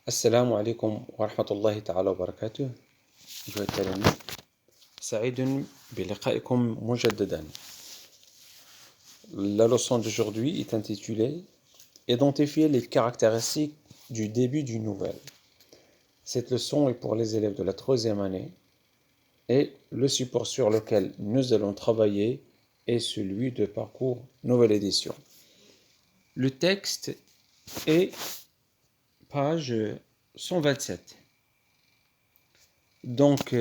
السلام عليكم ورحمة الله تعالى وبركاته. أيها التلاميذ، سعيد بلقائكم مجددا. La leçon d'aujourd'hui est intitulée Identifier les caractéristiques du début d'une nouvelle. Cette leçon est pour les élèves de la troisième année et le support sur lequel nous allons travailler est celui de parcours nouvelle édition. Le texte est page 127. Donc,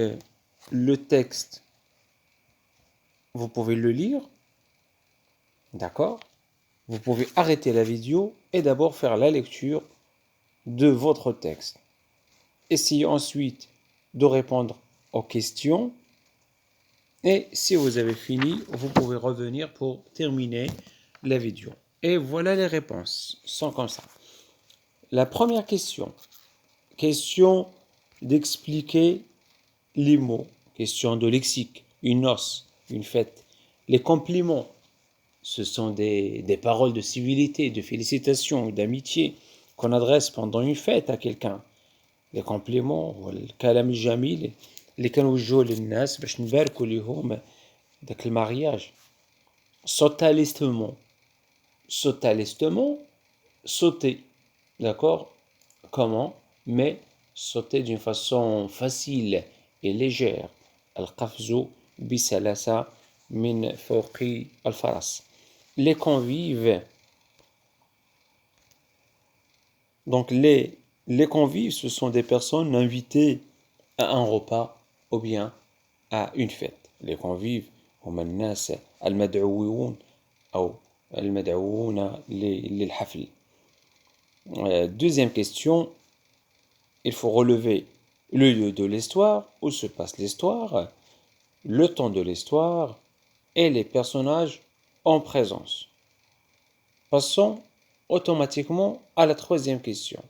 le texte, vous pouvez le lire, d'accord? Vous pouvez arrêter la vidéo et d'abord faire la lecture de votre texte. Essayez ensuite de répondre aux questions et si vous avez fini, vous pouvez revenir pour terminer la vidéo. Et voilà les réponses, sont comme ça. La première question d'expliquer les mots, question de lexique, une noce, une fête. Les compliments, ce sont des paroles de civilité, de félicitations, d'amitié qu'on adresse pendant une fête à quelqu'un. Les compliments, الكلام الجميل اللي كنوجهوه للناس باش نباركوا ليهم داك المارياج. Sauter à l'estement. Sauter à l'estement, sauter. D'accord? Comment? Mais sauter d'une façon facile et légère. القفز بسلاسة من فوق الفرس. Les convives. Donc les convives, ce sont des personnes invitées à un repas ou bien à une fête. Les convives, هم الناس المدعوون أو المدعوون للحفل. Deuxième question, il faut relever le lieu de l'histoire, où se passe l'histoire, le temps de l'histoire et les personnages en présence. Passons automatiquement à la troisième question.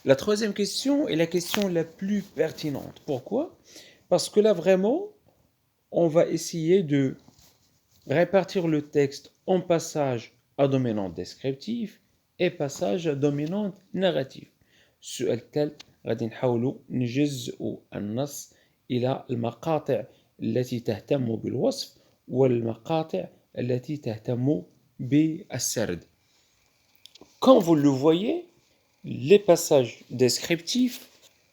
La troisième question est la question la plus pertinente. Pourquoi? Parce que là, vraiment, on va essayer de répartir le texte en passages à dominante descriptive et passages à dominante narrative. السؤال التالي غادي نحاولوا نجزئوا النص إلى المقاطع التي تهتم بالوصف والمقاطع التي تهتم بالسرد. Quand vous le voyez, les passages descriptifs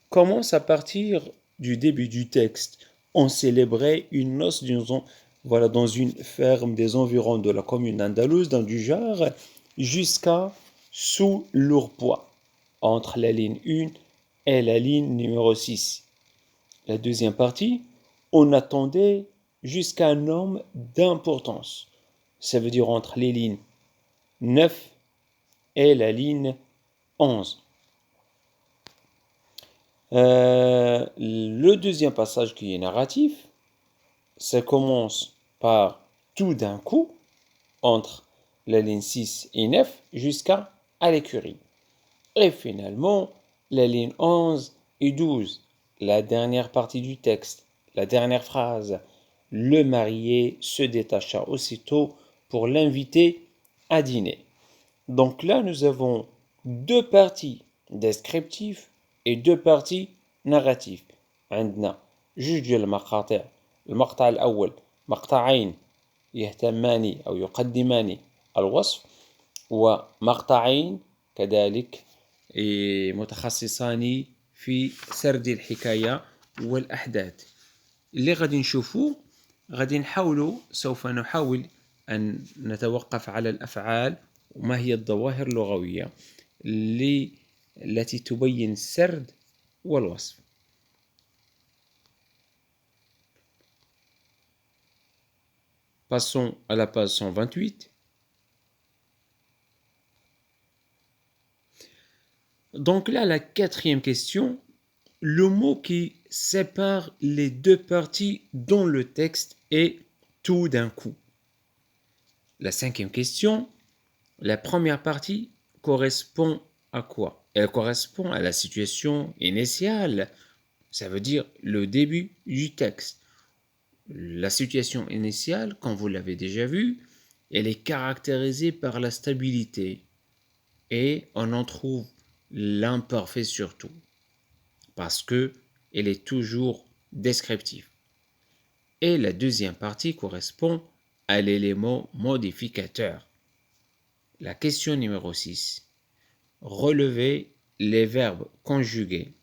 commencent à partir du début du texte. On célébrait une noce dans une ferme des environs de la commune andalouse, dans du Gard, jusqu'à sous l'Ourpois, entre la ligne 1 et la ligne numéro 6. La deuxième partie, on attendait jusqu'à un homme d'importance. Ça veut dire entre les lignes 9 et la ligne 11. Le deuxième passage qui est narratif, ça commence par tout d'un coup, entre la ligne 6 et 9 jusqu'à l'écurie. Et finalement, la ligne 11 et 12, la dernière partie du texte, la dernière phrase, le marié se détacha aussitôt pour l'inviter à dîner. Donc là, nous avons deux parties descriptives et deux parties narratives. عندنا جوج ديال المقاطع. المقطع الأول مقطعين يهتمان أو يقدمان الوصف ومقطعين كذلك متخصصان في سرد الحكاية والأحداث. اللي غادي نشوفوه سوف نحاول أن نتوقف على الأفعال وما هي الظواهر اللغوية التي تبين السرد والوصف. Passons à la page 128. Donc là, la quatrième question, le mot qui sépare les deux parties dans le texte est tout d'un coup. La cinquième question, la première partie correspond à quoi? Elle correspond à la situation initiale, ça veut dire le début du texte. La situation initiale, comme vous l'avez déjà vu, elle est caractérisée par la stabilité et on en trouve l'imparfait surtout, parce que elle est toujours descriptive. Et la deuxième partie correspond à l'élément modificateur. La question numéro 6. Relevez les verbes conjugués.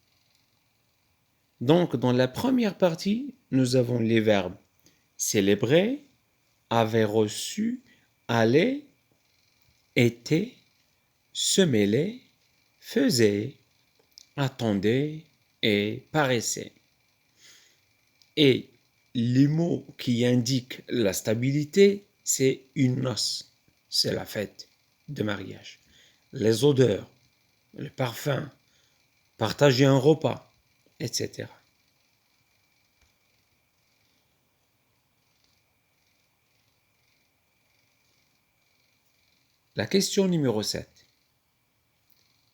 Donc, dans la première partie, nous avons les verbes célébrer, avait reçu, aller, était, se mêler, faisait, attendait et paraissait. Et les mots qui indiquent la stabilité, c'est une noce, c'est la fête de mariage. Les odeurs, le parfum, partager un repas, etc. La question numéro 7.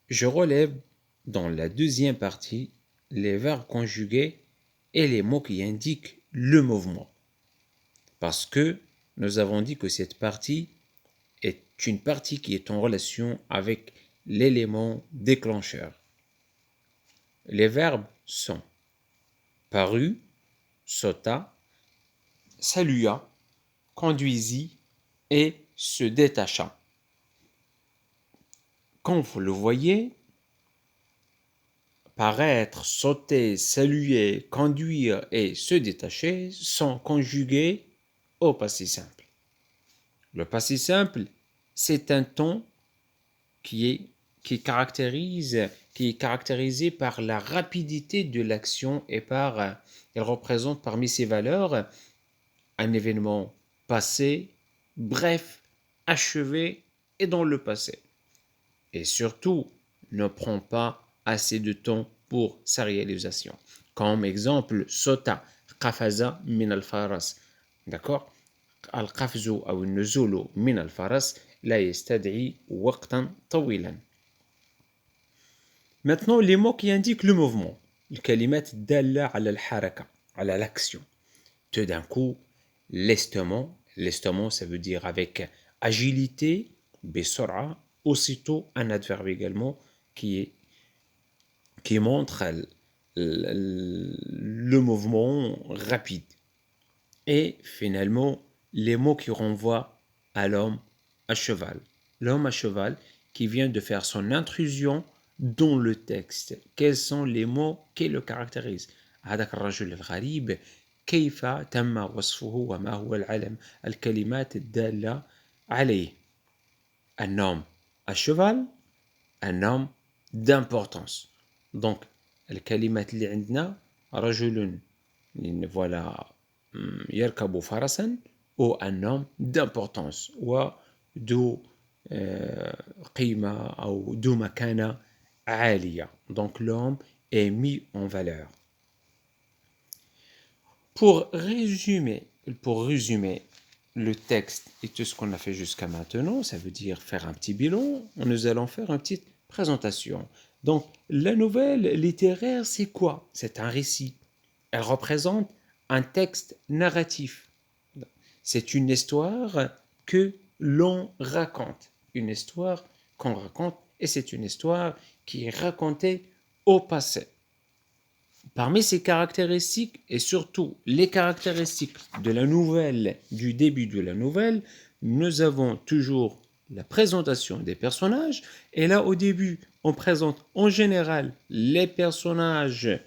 Je relève dans la deuxième partie les verbes conjugués et les mots qui indiquent le mouvement. Parce que nous avons dit que cette partie est une partie qui est en relation avec l'élément déclencheur. Les verbes sont parut, sauta, salua, conduisit et se détacha. Comme vous le voyez, paraître, sauter, saluer, conduire et se détacher sont conjugués au passé simple. Le passé simple, c'est un ton qui est caractérisé par la rapidité de l'action et il représente parmi ses valeurs un événement passé, bref, achevé et dans le passé. Et surtout, ne prend pas assez de temps pour sa réalisation. Comme exemple, sauta, qafaza min al-faras. D'accord? القفز أو النزول من الفرس لا يستدعي وقتا طويلا. Maintenant, les mots qui indiquent le mouvement. الكلمات الدالة على الحركة, على l'action. Tout d'un coup, lestement, ça veut dire avec agilité, بسرعة, aussitôt un adverbe également qui montre le mouvement rapide. Et finalement, les mots qui renvoient à l'homme à cheval. L'homme à cheval qui vient de faire son intrusion dans le texte. Quels sont les mots qui le caractérisent? هذاك الرجل الغريب كيف تم وصفه وما هو العلم الكلمات الدالة عليه. Un homme à cheval, un homme d'importance. Donc, الكلمات اللي عندنا رجل voilà يركب فرسا ou un homme d'importance وذو قيمة أو ذو مكانة عالية. Donc l'homme est mis en valeur. Pour résumer le texte et tout ce qu'on a fait jusqu'à maintenant, ça veut dire faire un petit bilan, nous allons faire une petite présentation. Donc, la nouvelle littéraire, c'est quoi? C'est un récit. Elle représente un texte narratif. C'est une histoire que l'on raconte. Une histoire qu'on raconte et c'est une histoire qui est racontée au passé. Parmi ces caractéristiques et surtout les caractéristiques de la nouvelle, du début de la nouvelle, nous avons toujours la présentation des personnages et là au début on présente en général les personnages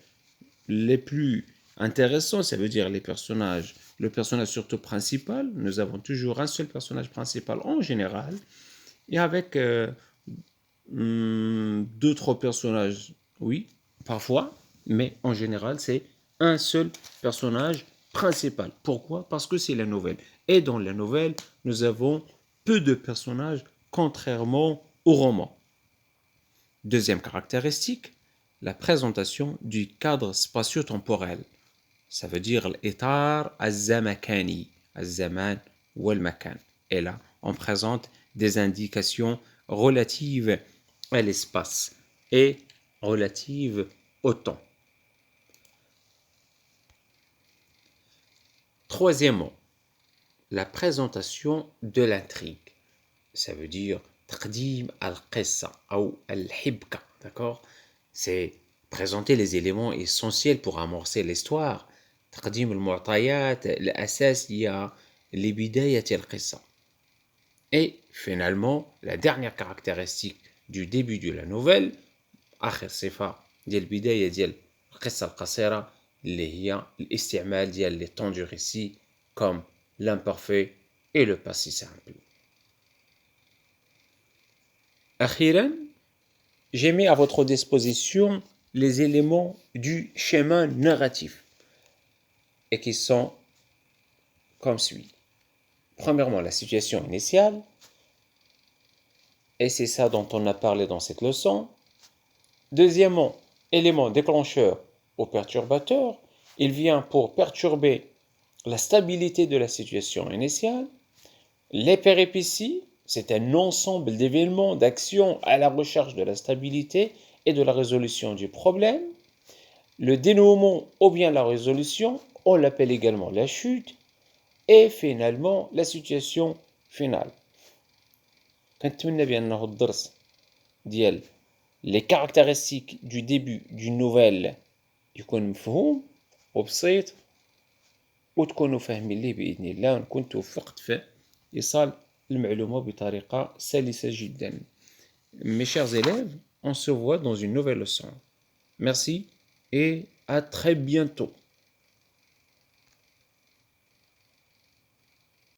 les plus intéressants, ça veut dire le personnage surtout principal, nous avons toujours un seul personnage principal en général et avec deux, trois personnages, oui, parfois, mais en général, c'est un seul personnage principal. Pourquoi? Parce que c'est la nouvelle. Et dans la nouvelle, nous avons peu de personnages, contrairement au roman. Deuxième caractéristique, la présentation du cadre spatio-temporel. Ça veut dire l'étar az-zamakani, az-zaman wal-makan. Et là, on présente des indications relatives à l'espace et relatives au temps. Troisièmement, la présentation de l'intrigue. Ça veut dire تقديم القصة أو الحبكة. D'accord? C'est présenter les éléments essentiels pour amorcer l'histoire. تقديم المعطيات الأساسية لبداية القصة. Et finalement, la dernière caractéristique du début de la nouvelle, آخر صفة ديال البداية ديال القصة القصيرة اللي هي الاستعمال ديال les temps du récit comme l'imparfait et le passé simple. أخيرا, j'ai mis à votre disposition les éléments du schéma narratif et qui sont comme suit. Premièrement, la situation initiale, et c'est ça dont on a parlé dans cette leçon. Deuxièmement, élément déclencheur ou perturbateur, il vient pour perturber la stabilité de la situation initiale. Les péripéties, c'est un ensemble d'événements, d'actions à la recherche de la stabilité et de la résolution du problème. Le dénouement ou bien la résolution, on l'appelle également la chute. Et finalement, la situation finale. كنتمنى بأنه الدرس ديال les caractéristiques du début d'une nouvelle يكون مفهوم وبسيط وتكونوا فاهمين ليه بإذن الله ونكون توفقت في إيصال المعلومة بطريقة سلسة جدا. Mes chers élèves, on se voit dans une nouvelle leçon. Merci et à très bientôt.